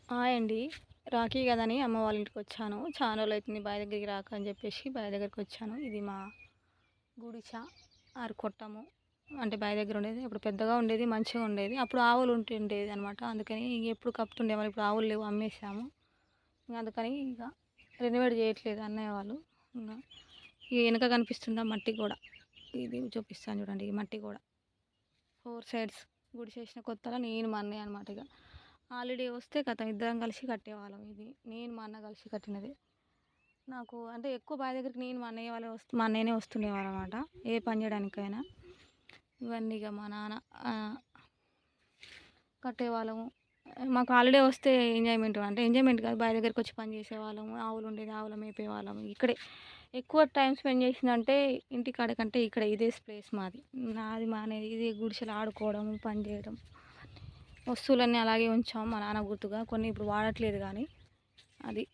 Hi అండి. రాఖీ గదని అమ్మ వాళ్ళ ఇంటికొచ్చాను. చానా రోజులైతుంది బావి దగ్గరికి రాక అని జెప్పేసి బావి దగ్గరికొచ్చాను. ఇది మా గుడిస, కొట్టము. అంటే బావి దగ్గర ఉండేది. అప్పుడు పెద్దగా ఉండేది, మంచిగా ఉండేది. అప్పుడు ఆవులు ఉంటుండేదనమాట. అందుకని ఎప్పుడు కప్పుతుండేవాళ్ళు. ఇప్పుడు ఆవులు లేవు, అమ్మేసాము. అందుకని ఇక రెనోవేట్ చేయట్లేదు అన్నయ్య వాళ్ళు. ఇంగ ఈ వెనక కనిపిస్తుందా మట్టి గోడ. ఇది చూపిస్తాను చూడండి. ఈ మట్టి గోడ. 4 సైడ్స్ గుడిసేసిన కొత్తలో నేను మా అన్నయ్య అనమాట ఇక. హాలిడే వస్తే కథం ఇద్దరం కలిసి కట్టేవాళ్ళం ఇది. నేను మా అన్న కలిసి కట్టినది. నాకు అంటే ఎక్కువ బావి దగ్గరికి నేను మా అన్నయ్య వాళ్ళే మా అన్నయ్యనే వస్తుండేవారనమాట. ఏ పని చేయడానికైనా. ఇవన్నీ ఇక మా నాన్న కట్టేవాళ్ళము. మాకు హాలిడే వస్తే ఎంజాయ్‌మెంట్ అంటే ఎంజాయ్‌మెంట్ కాదు. బావి దగ్గరికి వచ్చి పని చేసేవాళ్ళము. ఆవులు ఉండేది, ఆవులు మేపేవాళ్ళము. ఇక్కడే ఎక్కువ టైం స్పెండ్ చేసిందంటే ఇంటికాడ కంటే ఇక్కడ ఇదే ప్లేస్ మాది. నాది మా అన్నయ్యది. ఇదే గుడిసెలో ఆడుకోవడం, పని చేయడం. వస్తువులన్నీ అలాగే ఉంచాము మా నాన్న గుర్తుగా. కొన్ని ఇప్పుడు వాడట్లేదు గానీ అది.